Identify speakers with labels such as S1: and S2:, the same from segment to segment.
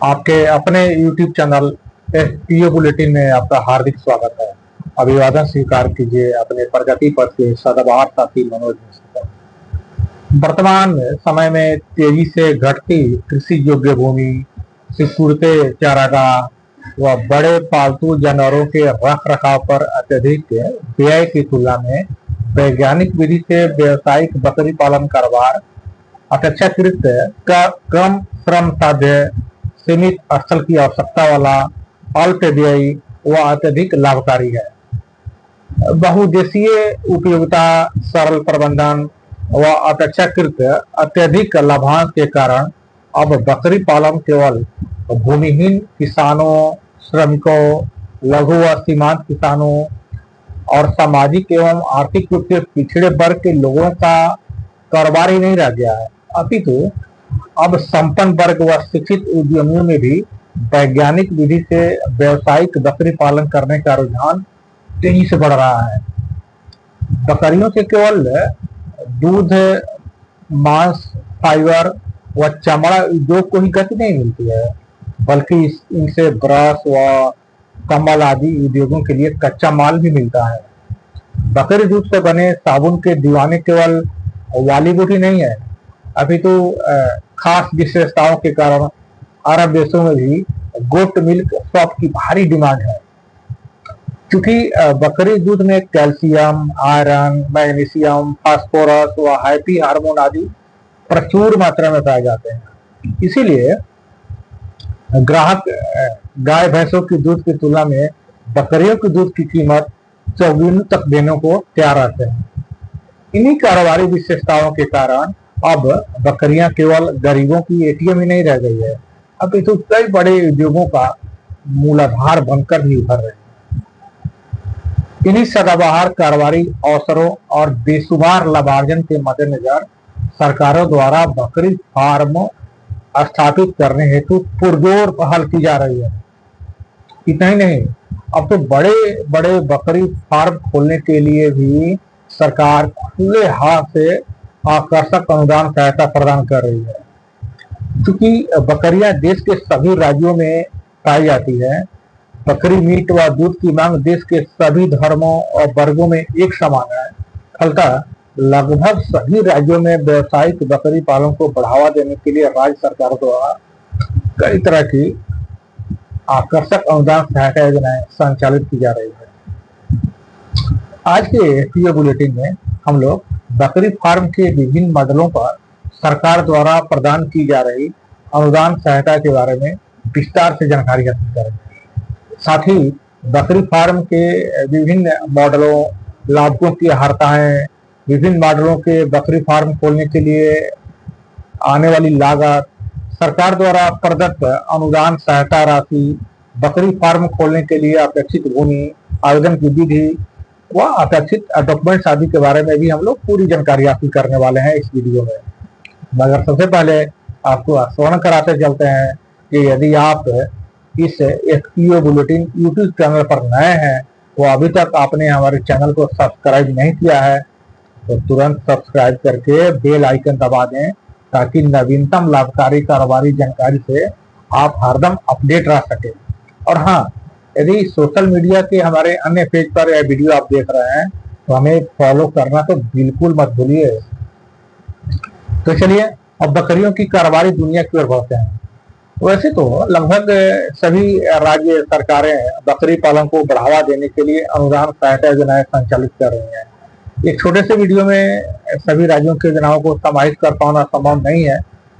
S1: आपके अपने YouTube channel FPO bulletin में आपका हार्दिक स्वागत है। अभिवादन स्वीकार कीजिए अपने प्रगति पथ के सदाबहार साथी मनोज मिश्र का। वर्तमान समय में तेजी से घटती कृषि योग्य भूमि, सिकुड़ते चारागाह व बड़े पालतू जानवरों के रख रखाव पर अत्यधिक व्यय की तुलना में वैज्ञानिक विधि से व्यावसायिक बकरी पालन कारोबार अपेक्षाकृत कम श्रम साध्य, सीमित स्थल की आवश्यकता वाला, अल्प व्ययी व अत्यधिक लाभकारी है। बहुउद्देशीय उपयोगिता, सरल प्रबंधन व अपेक्षाकृत अत्यधिक लाभांश के कारण अब बकरी पालन केवल भूमिहीन किसानों, श्रमिकों, लघु व सीमांत किसानों और सामाजिक एवं आर्थिक रूप से पिछड़े वर्ग के लोगों का कारोबार ही नहीं रह गया है, अपितु अब संपन्न वर्ग व शिक्षित उद्यमियों में भी वैज्ञानिक विधि से व्यावसायिक बकरी पालन करने का रुझान तेजी से बढ़ रहा है। बकरियों से केवल दूध, मांस, फाइबर व चमड़ा उद्योग को ही गति नहीं मिलती है, बल्कि इनसे ब्रश व कंबल आदि उद्योगों के लिए कच्चा माल भी मिलता है। बकरी दूध से बने साबुन के दीवाने केवल बॉलीवुड ही नहीं है, अभी तो खास विशेषताओं के कारण अरब देशों में भी गोट मिल्क शॉप की भारी डिमांड है। क्योंकि बकरी दूध में कैल्शियम, आयरन, मैग्नीशियम, फास्फोरस व हैप्पी हार्मोन आदि प्रचुर मात्रा में पाए जाते हैं, इसीलिए ग्राहक गाय भैंसों की दूध की तुलना में बकरियों की दूध की कीमत चौगुनी तक देने को तैयार रहते हैं। इन्हीं कारोबारी विशेषताओं के कारण अब बकरियां केवल गरीबों की एटीएम ही नहीं रह गई है, अब तो कई बड़े उद्योगों का मूलाधार बनकर भी उभर रहे हैं। इन्हीं सदाबहार कारोबारी अवसरों और बेशुमार लाभार्जन के मद्देनजर सरकारों द्वारा बकरी फार्म स्थापित करने हेतु पुरजोर पहल की जा रही है। इतना ही नहीं, अब तो बड़े बड़े बकरी फार्म खोलने के लिए भी सरकार खुले हाथ से आकर्षक अनुदान सहायता प्रदान कर रही है। क्योंकि बकरियां देश के सभी राज्यों में पाई जाती है, बकरी मीट व दूध की मांग देश के सभी धर्मों और वर्गों में एक समान है। फलतः लगभग सभी राज्यों में व्यावसायिक बकरी पालन को बढ़ावा देने के लिए राज्य सरकार द्वारा कई तरह की आकर्षक अनुदान सहायता योजनाएं संचालित की जा रही है। आज के एफपीओ बुलेटिन में हम लोग बकरी फार्म के विभिन्न मॉडलों पर सरकार द्वारा प्रदान की जा रही अनुदान सहायता के बारे में विस्तार से जानकारी हासिल करेंगे। साथ ही बकरी फार्म के विभिन्न मॉडलों, लाभों की अर्हताएं, विभिन्न मॉडलों के बकरी फार्म खोलने के लिए आने वाली लागत, सरकार द्वारा प्रदत्त अनुदान सहायता राशि, बकरी फार्म खोलने के लिए अपेक्षित भूमि, आवेदन की विधि व अपेक्षित डॉक्यूमेंट्स आदि के बारे में भी हम लोग पूरी जानकारी हासिल करने वाले हैं इस वीडियो में। मगर सबसे पहले आपको स्मरण कराते चलते हैं कि यदि आप इस एफपीओ बुलेटिन यूट्यूब चैनल पर नए हैं तो अभी तक आपने हमारे चैनल को सब्सक्राइब नहीं किया है तो तुरंत सब्सक्राइब करके बेल आइकन दबा दें, ताकि नवीनतम लाभकारी कारोबारी जानकारी से आप हरदम अपडेट रह सके। और हाँ, यदि सोशल मीडिया के हमारे अन्य पेज पर यह वीडियो आप देख रहे हैं तो हमें फॉलो करना तो बिल्कुल मत भूलिए। तो चलिए अब बकरियों की कारोबारी दुनिया की ओर बढ़ते हैं। वैसे तो लगभग सभी राज्य सरकारें बकरी पालन को बढ़ावा देने के लिए अनुदान सहायता योजनाएं संचालित कर रही हैं। एक छोटे से वीडियो में सभी राज्यों की योजनाओं को समाहित कर पाना संभव नहीं है,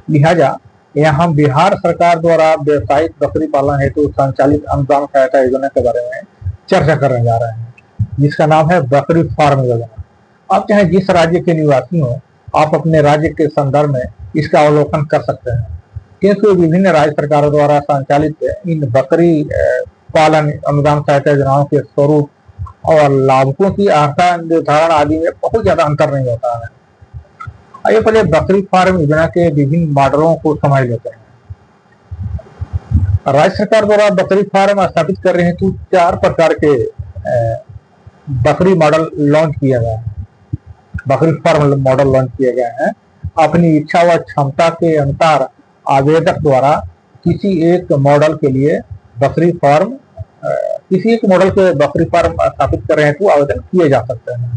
S1: लिहाजा यहाँ हम बिहार सरकार द्वारा व्यावसायिक बकरी पालन हेतु संचालित अनुदान सहायता योजना के बारे में चर्चा करने जा रहे हैं, जिसका नाम है बकरी फार्म योजना। आप चाहे जिस राज्य के निवासी हो, आप अपने राज्य के संदर्भ में इसका अवलोकन कर सकते हैं, क्योंकि विभिन्न राज्य सरकारों द्वारा संचालित इन बकरी पालन अनुदान सहायता योजनाओं के स्वरूप और लाभों की अर्हता निर्धारण आदि में बहुत ज्यादा अंतर नहीं होता है। आइए पहले बकरी फार्म योजना के विभिन्न मॉडलों को समझ लेते हैं। राज्य सरकार द्वारा बकरी फार्म स्थापित कर रहे हैं तो 4 प्रकार के बकरी मॉडल लॉन्च किया गया है। बकरी फार्म मॉडल लॉन्च किए गए हैं। अपनी इच्छा व क्षमता के अनुसार आवेदक द्वारा किसी एक मॉडल के लिए बकरी फार्म किसी एक मॉडल के बकरी फार्म स्थापित कर रहे हैं तो आवेदन किए जा सकते हैं।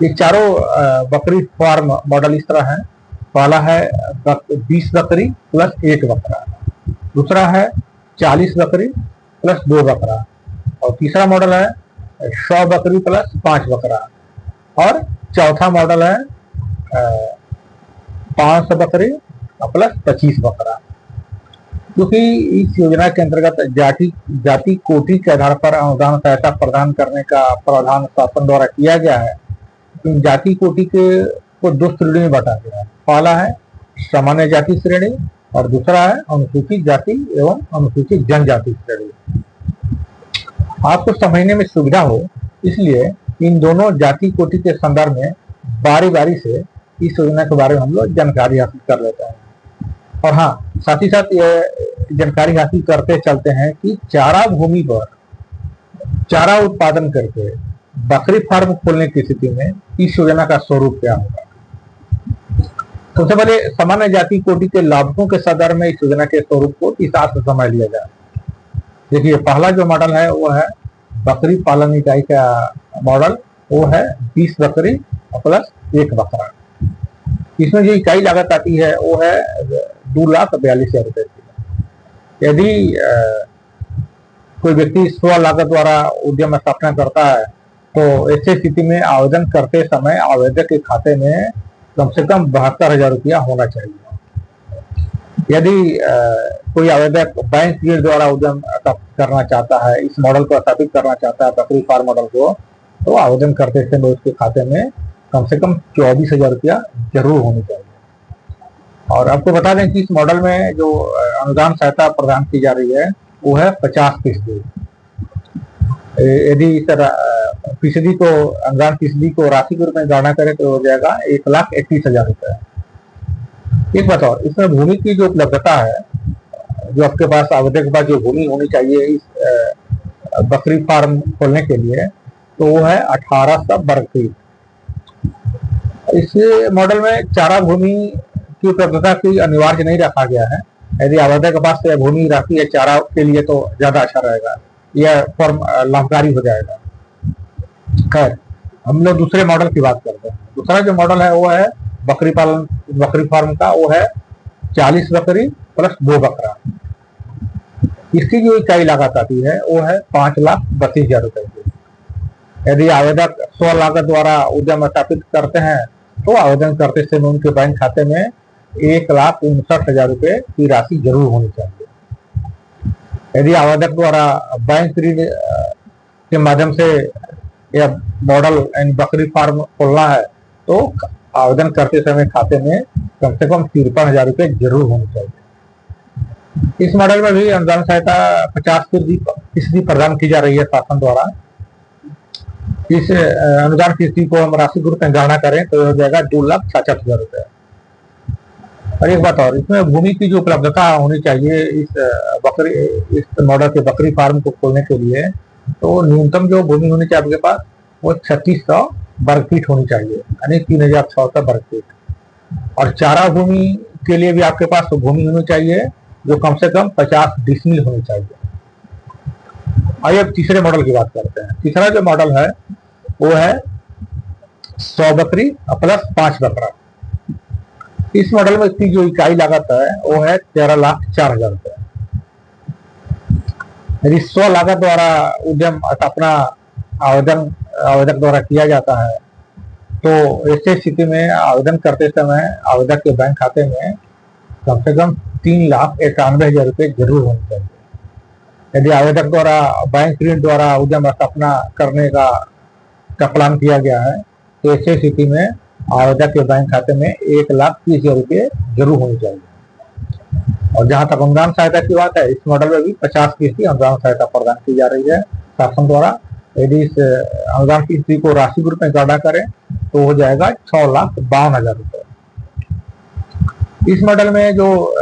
S1: ये चारों बकरी फार्म मॉडल इस तरह है। पहला है 20 बकरी प्लस 1 बकरा, दूसरा है 40 बकरी प्लस 2 बकरा, और तीसरा मॉडल है 100 बकरी प्लस 5 बकरा, और चौथा मॉडल है 500 बकरी प्लस 25 बकरा। क्योंकि इस योजना के अंतर्गत जाति कोटि के आधार पर अनुदान सहायता प्रदान करने का प्रावधान शासन द्वारा किया गया है। इन जाति कोटि के को 2 श्रेणी में बांटा गया है। पहला है सामान्य जाति श्रेणी और दूसरा है अनुसूचित जाति एवं अनुसूचित जनजाति श्रेणी। आपको समझने में सुविधा हो इसलिए इन दोनों जाति कोटि के संदर्भ में बारी बारी से इस योजना के बारे में हम लोग जानकारी हासिल कर लेते हैं। और हाँ, साथ ही साथ ये जानकारी हासिल करते चलते हैं कि चारा भूमि पर चारा उत्पादन करके बकरी फार्म खोलने की स्थिति में इस योजना का स्वरूप क्या होगा। सबसे पहले सामान्य जाति कोटि के लाभुकों के संदर्भ में इस योजना के स्वरूप को इस से समझ लिया जाए। देखिए, पहला जो मॉडल है वो है बकरी पालन इकाई का मॉडल, वो है 20 बकरी प्लस 1 बकरा। इसमें जो इकाई लागत आती है वो है 2,42,000 रुपए की। यदि कोई व्यक्ति स्व लागत द्वारा उद्यम स्थापना करता है तो ऐसी स्थिति में आवेदन करते समय आवेदक के खाते में कम से कम 72,000 रुपया होना चाहिए। यदि कोई आवेदक बैंक ऋण द्वारा उद्यम करना चाहता है, इस मॉडल को स्थापित करना चाहता है बकरी फार्म मॉडल को, तो आवेदन करते समय उसके खाते में कम से कम 24,000 रुपया जरूर होनी चाहिए। और आपको बता दें कि इस मॉडल में जो अनुदान सहायता प्रदान की जा रही है वो है 50%। यदि फीसदी को अनुदान फीसदी को राशि के रूप में गणना करें तो हो जाएगा 1,31,000 रुपए। एक बात और, इसमें भूमि की जो उपलब्धता है, जो आपके पास आवेदक के पास जो भूमि होनी चाहिए इस बकरी फार्म खोलने के लिए, तो वो है 1800 वर्ग फीट। इस मॉडल में चारा भूमि की उपलब्धता की अनिवार्य नहीं रखा गया है। यदि आवेदक के पास भूमि राशि है चारा के लिए तो ज्यादा अच्छा रहेगा, यह फॉर्म लाभकारी हो जाएगा। खैर, हम लोग दूसरे मॉडल की बात करते हैं। दूसरा जो मॉडल है वो है बकरी फार्म का, वो है 40 बकरी प्लस 2 बकरा। इसकी जो इकाई लागत आती है वो है 5,32,000 रुपए की। यदि आवेदक स्व लागत द्वारा उद्यम स्थापित करते हैं तो आवेदन करते समय उनके बैंक खाते में 1,59,000 रुपए की राशि जरूर होनी चाहिए। यदि आवेदक द्वारा बैंक ऋण के माध्यम से यह मॉडल यानी बकरी फार्म खोलना है तो आवेदन करते समय खाते में कम से कम 53,000 रुपए जरूर होनी चाहिए। इस मॉडल में भी अनुदान सहायता 50% प्रदान की जा रही है शासन द्वारा। इस अनुदान किस्ती को हम राशि के रूप में गणना करें तो हो जाएगा 2,66,000 रुपए। और एक बात और, इसमें भूमि की जो उपलब्धता होनी चाहिए इस मॉडल के बकरी फार्म को खोलने के लिए, तो न्यूनतम जो भूमि होनी चाहिए आपके पास वो 3600 वर्ग फीट होनी चाहिए, यानी 3,600 वर्ग फीट। और चारा भूमि के लिए भी आपके पास भूमि होनी चाहिए जो कम से कम 50 डिसमिल होनी चाहिए। आइए अब तीसरे मॉडल की बात करते हैं। तीसरा जो मॉडल है वो है 100 बकरी प्लस 5 बकरा। इस मॉडल में इसकी जो इकाई लागत है वो है 13,04,000 रुपए। यदि स्व लागत द्वारा उद्यम स्थापना आवेदक द्वारा किया जाता है तो ऐसी स्थिति में आवेदन करते समय आवेदक के बैंक खाते में कम से कम 3,91,000 रुपए जरूर होने चाहिए। यदि आवेदक द्वारा बैंक ऋण द्वारा उद्यम स्थापना करने का प्लान किया गया है तो ऐसी स्थिति में आवेदक के बैंक खाते में 1,30,000 रुपए जरूर होनी चाहिए। और जहां तक अनुदान सहायता की बात है, इस मॉडल में भी 50% अनुदान सहायता प्रदान की जा रही है शासन द्वारा। यदि इस अनुदान की स्थिति को राशि के रूप में गणना करें तो हो जाएगा 6,52,000 रुपए। इस मॉडल में जो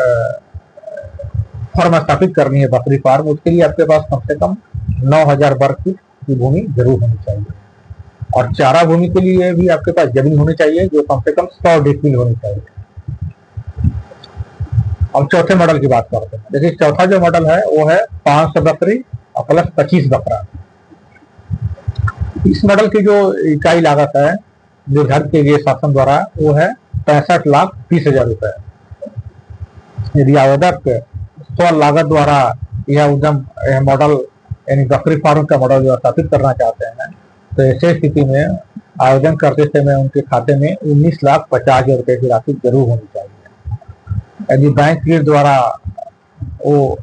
S1: फर्म स्थापित करनी है बकरी फार्म, उसके लिए आपके पास कम से कम 9,000 वर्ग फीट की भूमि जरूर होनी चाहिए। और चारा भूमि के लिए भी आपके पास जमीन होनी चाहिए जो कम से कम 100 डिसमिल होनी चाहिए। अब चौथे मॉडल की बात करते हैं। देखिए चौथा जो मॉडल है वो है 500 बकरी और प्लस 25 बकरा। इस मॉडल की जो इकाई लागत है निर्धारित की गई शासन द्वारा वो है 65,20,000 रुपए। यदि आवेदक स्व लागत द्वारा यह उद्यम मॉडल यानी बकरी फार्म का मॉडल जो स्थापित करना चाहते हैं तो ऐसे स्थिति में आवेदन करते समय उनके खाते में 19,50,000 रुपए की राशि जरूर होनी चाहिए। यदि बैंक ऋण द्वारा वो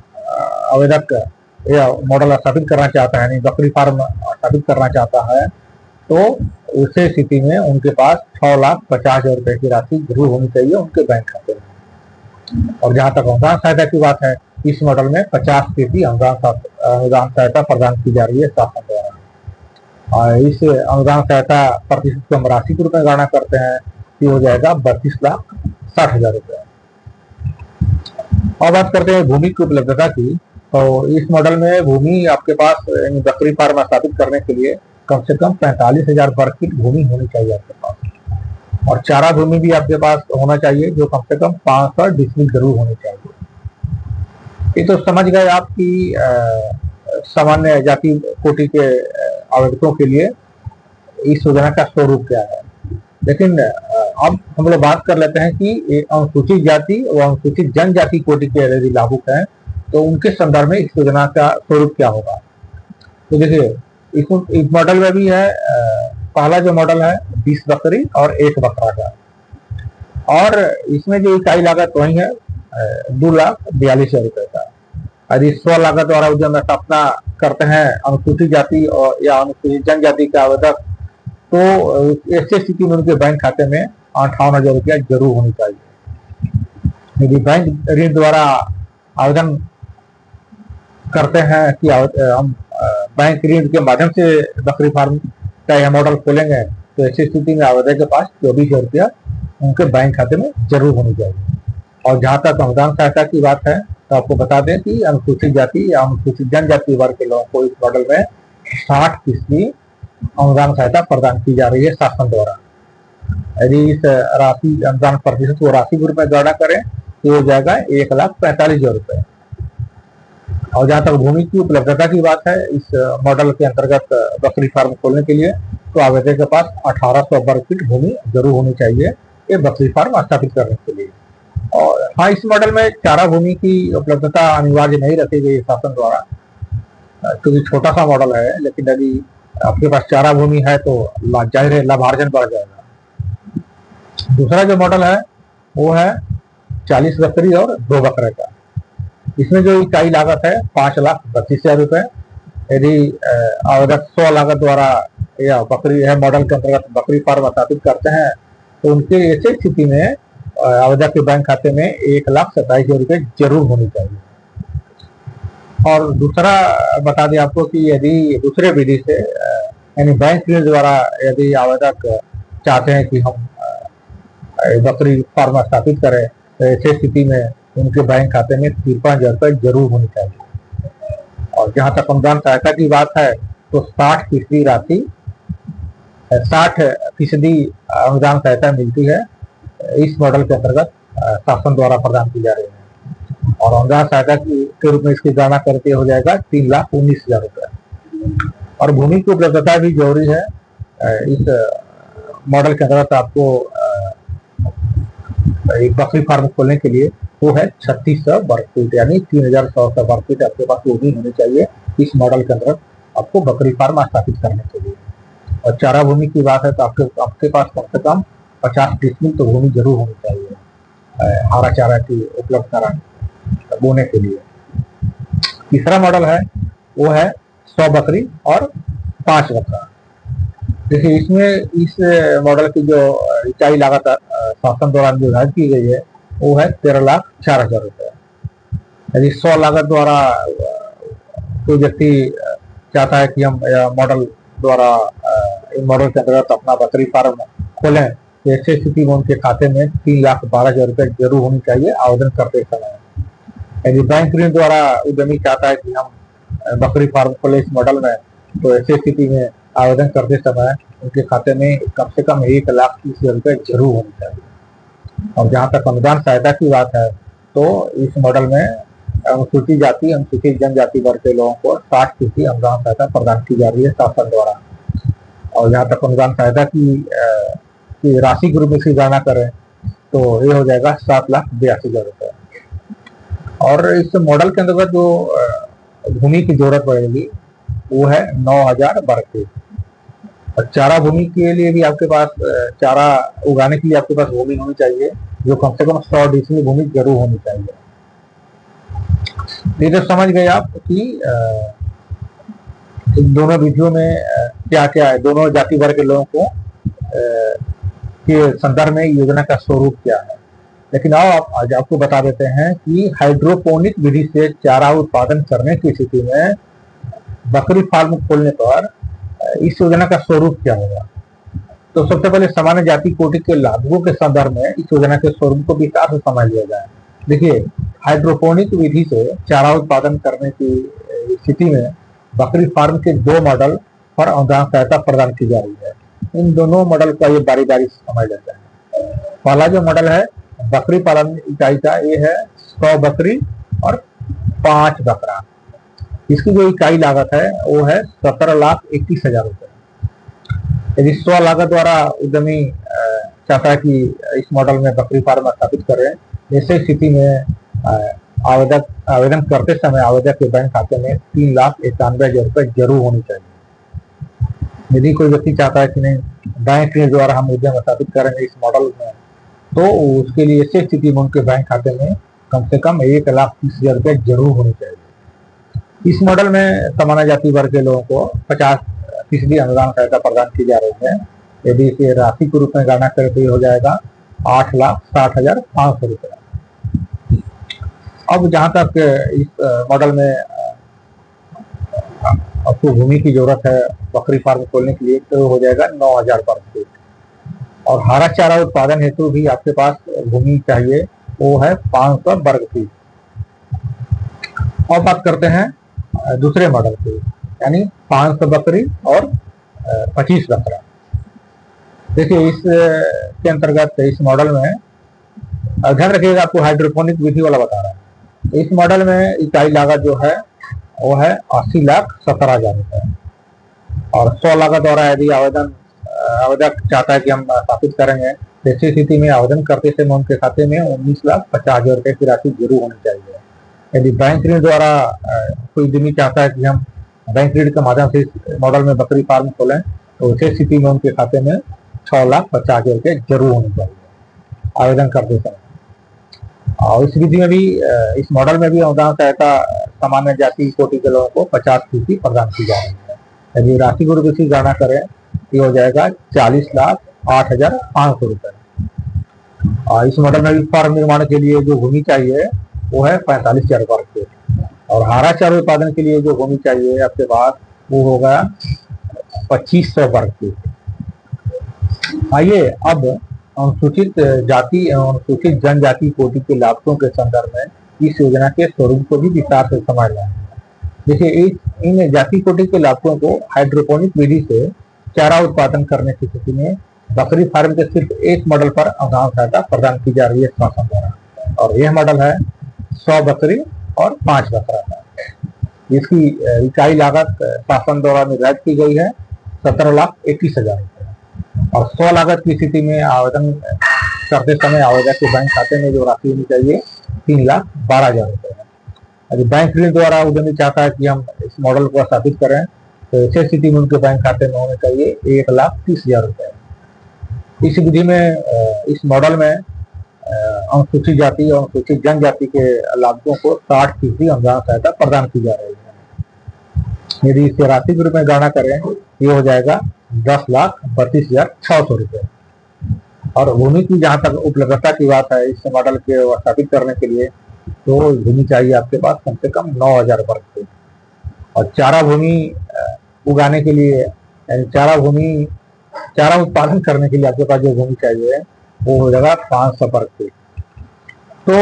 S1: आवेदक यह मॉडल स्थापित करना चाहता है यानी बकरी फार्म स्थापित करना चाहता है तो उसे स्थिति में उनके पास 6,50,000 रुपए की राशि जरूर होनी चाहिए उनके बैंक खाते में। और जहां तक अनुदान सहायता की बात है इस मॉडल में 50% अनुदान सहायता प्रदान की जा रही है शासन द्वारा। और इस अनुदान सहायता प्रतिशत को हम राशि के रूप में गणना करते हैं ये हो जाएगा 32,60,000 रुपए। और बात करते हैं भूमि की उपलब्धता की तो इस मॉडल में भूमि आपके पास बकरी फार्म स्थापित करने के लिए कम से कम 45,000 वर्ग फीट भूमि होनी चाहिए आपके पास। और चारा भूमि भी आपके पास होना चाहिए जो कम से कम 500 डिसमिल जरूर होनी चाहिए। ये तो समझ गए आपकी सामान्य जाति कोटि के आवेदकों के लिए इस योजना का स्वरूप क्या है। लेकिन अब हम लोग बात कर लेते हैं कि अनुसूचित जाति और अनुसूचित जनजाति कोटि के यदि लाभुक हैं तो उनके संदर्भ में इस योजना का स्वरूप क्या होगा। तो देखिए इस मॉडल में भी है पहला जो मॉडल है 20 बकरी और 1 बकरा का और इसमें जो इकाई लागत वही है 2,42,000 रुपए का। यदि स्व लागत द्वारा उद्यम स्थापना करते हैं अनुसूचित जाति और या अनुसूचित जनजाति के आवेदक तो ऐसी स्थिति में उनके बैंक खाते में 58,000 रुपया जरूर होनी चाहिए। यदि बैंक ऋण द्वारा आवेदन करते हैं कि हम बैंक ऋण के माध्यम से बकरी फार्म का यह मॉडल खोलेंगे तो ऐसी स्थिति में आवेदक के पास 24,000 रुपया उनके बैंक खाते में जरूर होनी चाहिए। और जहां तक अनुदान सहायता की बात है तो आपको बता दें कि अनुसूचित जाति या अनुसूचित जनजाति वर्ग के लोगों को इस मॉडल में 60% अनुदान सहायता प्रदान की जा रही है शासन द्वारा। यदि इस राशि अनुदान प्रतिशत को राशि के रूप में गणना करें तो हो जाएगा 1,45,000 रुपए। और जहां तक भूमि की उपलब्धता की बात है इस मॉडल के अंतर्गत बकरी फार्म खोलने के लिए तो आवेदक के पास 1,800 वर्ग फीट भूमि जरूर होनी चाहिए ये बकरी फार्म स्थापित करने के लिए। और हाँ इस मॉडल में चारा भूमि की उपलब्धता अनिवार्य नहीं रखी गई शासन द्वारा क्योंकि छोटा सा मॉडल है। लेकिन यदि आपके पास चारा भूमि है तो जाहिर है लाभार्जन बढ़ जाएगा। दूसरा जो मॉडल है वो है 40 बकरी और 2 बकरे का। इसमें जो इकाई लागत है 5,32,000 रुपए। यदि आवेदक स्व लागत द्वारा या बकरी है मॉडल के अंतर्गत बकरी फार्म स्थापित करते हैं तो उनके ऐसे स्थिति में आवेदक के बैंक खाते में 1,27,000 रुपए जरूर होनी चाहिए। और दूसरा बता दें आपको कि यदि दूसरे विधि से यानी बैंक ऋण द्वारा यदि आवेदक चाहते हैं कि हम बकरी फार्म स्थापित करें तो ऐसी स्थिति में उनके बैंक खाते में 53,000 रुपए जरूर होनी चाहिए। और जहां तक अनुदान सहायता की बात है तो 60% राशि 60% अनुदान सहायता मिलती है इस मॉडल के अंतर्गत शासन द्वारा प्रदान की जा रही है। और अनुदान सहायता के रूप में इसकी गणना करके हो जाएगा 3,19,000 रुपए। और भूमि की उपलब्धता भी जरूरी है इस मॉडल के अंतर्गत आपको एक बकरी फार्म खोलने के लिए वो है 3600 वर्ग फीट यानी 3,100 वर्ग फीट आपके पास भूमि होनी चाहिए इस मॉडल के अंतर्गत आपको बकरी फार्म स्थापित करने के लिए। और चारा भूमि की बात है तो आपके पास कम से कम 50 डिसमिल तो भूमि जरूर होनी चाहिए हरा चारा की उपलब्ध कराने बोने के लिए। तीसरा मॉडल है वो है 100 बकरी और 5 बकरा। देखिए इसमें इस मॉडल की जो इकाई लागत शासन द्वारा निर्धारित की गई है वो है 13,04,000 रुपए। यदि 100 लागत द्वारा कोई व्यक्ति चाहता है कि हम मॉडल द्वारा इन मॉडल के अंतर्गत अपना बकरी फार्म खोलें तो ऐसी स्थिति में उनके खाते में 3,12,000 रुपए जरूर होनी चाहिए आवेदन करते समय। यदि बैंक ऋण द्वारा उद्यमी चाहता है कि हम बकरी फार्म खोले इस मॉडल में तो ऐसी स्थिति में आवेदन करते समय उनके खाते में कम से कम 1,30,000 रुपए जरूर होनी चाहिए। और जहां तक अनुदान सहायता की बात है तो इस मॉडल में अनुसूचित जाति अनुसूचित जनजाति वर्ग के लोगों को 60% अनुदान सहायता प्रदान की जा रही है शासन द्वारा। और जहाँ तक अनुदान सहायता की राशि के रूप में इसकी गणना करें तो ये हो जाएगा 7,82,000 रुपये। और इस मॉडल के अंतर्गत जो भूमि की जरूरत पड़ेगी वो है 9,000 वर्ग फीट। और चारा भूमि के लिए भी आपके पास चारा उगाने के लिए आपके पास भूमि होनी चाहिए जो कम से कम 100 डिसमिल भूमि जरूर होनी चाहिए। ये तो समझ गए आप कि इन दोनों विधियों में क्या क्या है, दोनों जाति वर्ग के लोगों को के संदर्भ में योजना का स्वरूप क्या है। लेकिन आज आपको बता देते हैं कि हाइड्रोपोनिक विधि से चारा उत्पादन करने की स्थिति में बकरी फार्म खोलने पर इस योजना का स्वरूप क्या होगा। तो सबसे पहले सामान्य जाति कोटि के लाभुकों के संदर्भ में इस योजना के स्वरूप को विस्तार से समझ लिया जाए। देखिए, हाइड्रोपोनिक विधि से चारा उत्पादन करने की स्थिति में बकरी फार्म के 2 मॉडल पर अनुदान सहायता प्रदान की जा रही है। इन दोनों मॉडल का ये बारी बारी से समझ लेते हैं। पहला जो मॉडल है बकरी पालन इकाई का, ये है 100 बकरी और 5 बकरा। इसकी जो इकाई लागत है वो है 17,21,000 रुपये। यदि 100 लागत द्वारा उद्यमी चाहता है कि इस मॉडल में बकरी फार्म स्थापित करें, ऐसे स्थिति में आवेदन करते समय आवेदक के बैंक खाते में 3,91,000 रुपये जरूर होनी चाहिए। यदि कोई व्यक्ति चाहता है कि नहीं बैंक के द्वारा हम उद्यम स्थापित करेंगे इस मॉडल में, तो उसके लिए ऐसी स्थिति में उनके बैंक खाते में कम से कम 1,30,000 रुपये जरूर होनी चाहिए। इस मॉडल में सामान्य जाति वर्ग के लोगों को 50% अनुदान सहायता प्रदान की जा रही है। यदि इसे राशि के रूप में गणना करें तो ये हो जाएगा 8,60,500 रुपये। अब जहाँ तक इस मॉडल में आपको भूमि की जरूरत है बकरी फार्म खोलने के लिए, तो हो जाएगा 9,000 वर्ग फीट। और हरा चारा उत्पादन हेतु भी आपके पास भूमि चाहिए, वो है 500 वर्ग फीट। अब बात करते हैं दूसरे मॉडल की, यानी 500 बकरी और 25 बकरा। देखिए, इस के अंतर्गत इस मॉडल में ध्यान रखिएगा, आपको हाइड्रोपोनिक विधि वाला बता रहा है। इस मॉडल में इकाई लागत जो है वो है 80,17,000 रुपये। और 100 लागत द्वारा यदि आवेदक चाहता है कि हम स्थापित करेंगे, ऐसी स्थिति में आवेदन करते समय उनके खाते में 19,50,000 रुपये की राशि जरूर होनी चाहिए। यदि बैंक ऋण द्वारा कोई उद्यमी चाहता है कि हम बैंक ऋण के माध्यम से इस मॉडल में बकरी फार्म खोलें, तो उसी स्थिति में उनके खाते में 6,50,000 रुपये जरूर होने चाहिए आवेदन करते समय। और इस विधि में भी इस मॉडल में भी अनुदान सहायता सामान्य जाति कोटि के लोगों को 50% प्रदान की जा रही है। यदि राशि के रूप में इसकी गणना करें तो हो जाएगा 40,08,500 रुपये। और इस मॉडल में भी फार्म निर्माण के लिए जो भूमि चाहिए वो है 45,000 वर्ग फीट। और हरा चारा उत्पादन के लिए जो भूमि चाहिए आपके पास वो होगा 2,500 वर्ग फीट। आइए अब अनुसूचित जाति एवं अनुसूचित जनजाति कोटि के लाभुकों के संदर्भ में इस योजना के स्वरूप को भी विस्तार से समझ लें। देखिए, इन जाति कोटि के लाभुकों को हाइड्रोपोनिक विधि से चारा उत्पादन करने की स्थिति में बकरी फार्म के सिर्फ एक मॉडल पर अनुदान सहायता प्रदान की जा रही है शासन द्वारा। और यह मॉडल है 100 बकरी और 5 बकरा का। इसकी इकाई लागत शासन द्वारा निर्धारित की गई है 17,21,000 रुपये। और 100 लागत की स्थिति में आवेदन करते समय आवेदक के बैंक खाते में जो राशि होनी चाहिए 3,12,000 रुपये है। यदि बैंक ऋण द्वारा उद्यमी चाहता है कि हम इस मॉडल को स्थापित करें, तो ऐसी स्थिति में उनके बैंक खाते में होने चाहिए 1,30,000 रुपये। इस विधि में इस मॉडल में अनुसूचित जाति और अनुसूचित जनजाति के लाभुकों को 60% अनुदान सहायता प्रदान की जा रही है। यदि इसे राशि के रूप में गणना करें, ये हो जाएगा 10,32,600 रुपये। और भूमि की जहाँ तक उपलब्धता की बात है इस मॉडल के स्थापित करने के लिए, तो भूमि चाहिए आपके पास कम से कम 9,000 वर्ग फीट। और चारा भूमि उगाने के लिए, चारा उत्पादन करने के लिए आपके पास जो भूमि चाहिए वो हो जाएगा 500 वर्ग फीट। तो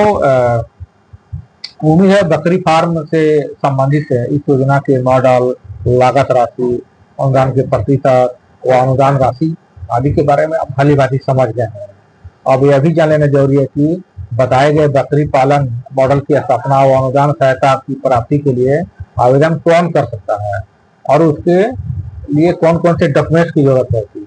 S1: भूमि है बकरी फार्म से संबंधित है। इस योजना के मॉडल, लागत राशि, अनुदान के प्रतिशत व अनुदान राशि आदि के बारे में आप भली भांति समझ गए हैं। अब यह भी जान लेना जरूरी है कि बताए गए बकरी पालन मॉडल की स्थापना व अनुदान सहायता की प्राप्ति के लिए आवेदन कौन कर सकता है और उसके लिए कौन कौन से डॉक्यूमेंट्स की जरूरत होती है।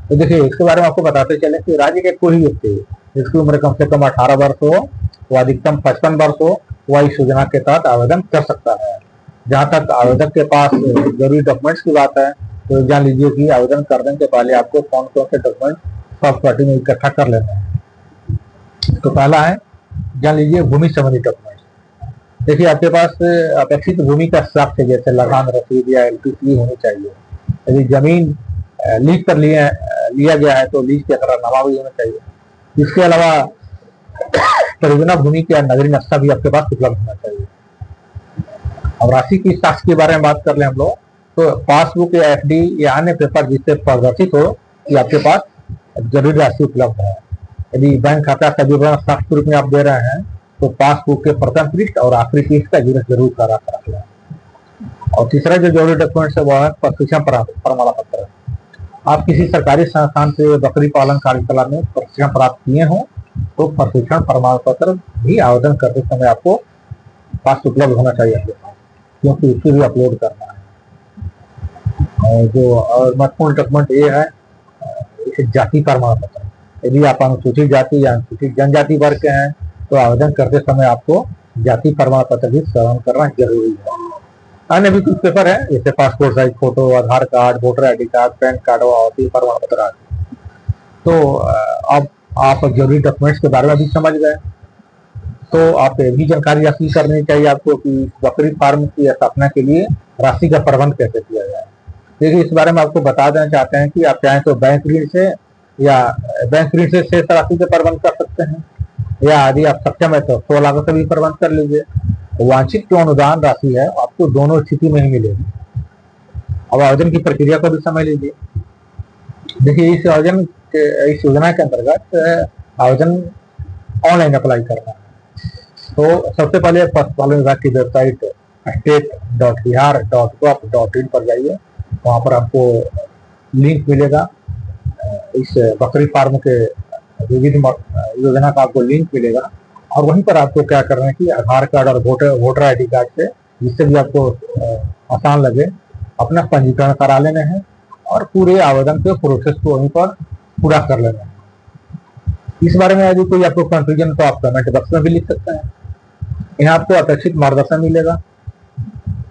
S1: तो देखिए, इसके बारे में आपको बताते चले कि राज्य के कोई भी व्यक्ति जिसकी उम्र कम से कम 18 वर्ष हो व अधिकतम 55 वर्ष हो वह इस योजना के तहत आवेदन कर सकता है। जहाँ तक आवेदक के पास जरूरी डॉक्यूमेंट्स की बात है, तो जान लीजिए कि आवेदन करने के पहले आपको कौन कौन से डॉक्यूमेंट सॉफ्ट कॉपी में इकट्ठा कर लेना है। तो पहला है, जान लीजिए, भूमि संबंधी डॉक्यूमेंट। देखिए, आपके पास अपेक्षित भूमि का साक्ष्य जैसे लगान रसीद या LPC होनी चाहिए। यदि जमीन लीज पर लिया गया है तो लीज के करारनामा भी होना चाहिए। इसके अलावा परियोजना भूमि का नगरीय नक्शा भी आपके पास उपलब्ध होना चाहिए। अब राशि की साक्ष्य के बारे में बात कर ले हम लोग, तो पासबुक या FD या अन्य पेपर जिससे प्रदर्शित हो कि आपके पास जरूरी राशि उपलब्ध है। यदि बैंक खाता का विवरण साक्ष्य रूप में आप दे रहे हैं तो पासबुक के प्रथम पृष्ठ और आखिरी पृष्ठ का विवरण जरूर करा कर लें। और तीसरा जो जरूरी डॉक्यूमेंट्स है वह है प्रशिक्षण प्रमाण पत्र। आप किसी सरकारी संस्थान से बकरी पालन कार्यशाला में प्रशिक्षण प्राप्त किए हो तो प्रशिक्षण प्रमाण पत्र भी आवेदन करते समय आपको पास उपलब्ध होना चाहिए आपके पास, क्योंकि उसे भी अपलोड करना है। और जो महत्वपूर्ण डॉक्यूमेंट ये है, इसे जाति प्रमाण पत्र। यदि आप अनुसूचित जाति या अनुसूचित जनजाति वर्ग के हैं तो आवेदन करते समय आपको जाति प्रमाण पत्र भी श्रवण करना जरूरी है। अन्य भी कुछ पेपर है जैसे passport size photo, Aadhaar card, voter ID card, PAN card और प्रमाण पत्र आदि। तो अब आप जरूरी डॉक्यूमेंट्स के बारे में भी समझ गए, तो आप ये भी जानकारी हासिल करनी चाहिए आपको कि बकरी फार्म की स्थापना के लिए राशि का प्रबंध कैसे किया जाए। देखिए, इस बारे में आपको बता देना चाहते हैं कि आप चाहें तो बैंक ऋण से या बैंक ऋण से शेष राशि का प्रबंध कर सकते हैं, या यदि आप सक्षम है तो 100 लाख से भी प्रबंध कर लीजिए। वांछित जो अनुदान राशि है आपको दोनों स्थिति में ही मिलेगी। अब आवेदन की प्रक्रिया को भी समझ लीजिए। देखिए, इस योजना के अंतर्गत आवेदन ऑनलाइन अप्लाई करना है। तो सबसे पहले पशुपालन विभाग की वेबसाइट state.bihar.gov.in पर जाइए। वहाँ पर आपको लिंक मिलेगा, इस बकरी फार्म के विविध योजना का आपको लिंक मिलेगा। और वहीं पर आपको क्या करना है कि आधार कार्ड और वोटर ID कार्ड से, जिससे भी आपको आसान लगे, अपना पंजीकरण करा लेने हैं और पूरे आवेदन के प्रोसेस को वहीं पर पूरा कर लेना है। इस बारे में यदि कोई आपको कंफ्यूजन तो आप कमेंट बॉक्स में भी लिख सकते हैं। यहाँ आपको अपेक्षित मार्गदर्शन मिलेगा।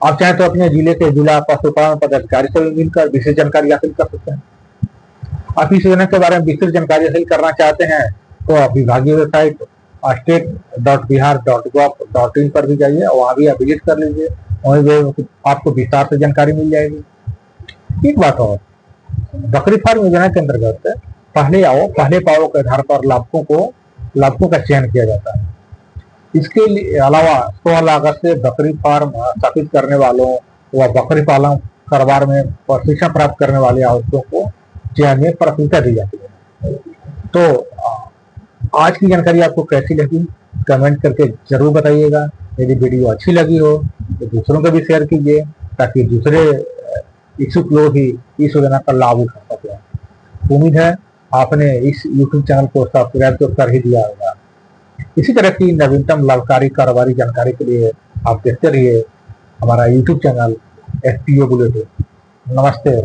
S1: आप चाहें तो अपने जिले के जिला पशुपालन पदाधिकारी से भी मिलकर विशेष जानकारी हासिल कर सकते हैं। आप इस योजना के बारे में विस्तृत जानकारी हासिल करना चाहते हैं तो आप विभागीय वेबसाइट state.bihar.gov.in पर भी जाइए, वहाँ भी आप विजिट कर लीजिए, वहीं आपको विस्तार से जानकारी मिल जाएगी। एक बात और, बकरी फार्म योजना के अंतर्गत पहले आओ पहले पाओ के आधार पर लाभुकों का चयन किया जाता है। इसके अलावा 100 लागत से बकरी फार्म स्थापित करने वालों व बकरी पालन कारोबार में प्रशिक्षण प्राप्त करने वाले आवेदकों को चयन में प्राथमिकता दी जाती है। तो आज की जानकारी आपको कैसी लगी कमेंट करके जरूर बताइएगा। यदि वीडियो अच्छी लगी हो तो दूसरों को भी शेयर कीजिए, ताकि दूसरे इच्छुक लोग ही इस योजना का लाभ उठा सकें। उम्मीद है आपने इस YouTube चैनल को सब्सक्राइब तो कर ही दिया होगा। इसी तरह की नवीनतम लाभकारी कारोबारी जानकारी के लिए आप देखते रहिए हमारा YouTube चैनल FPO बुलेटिन। नमस्ते।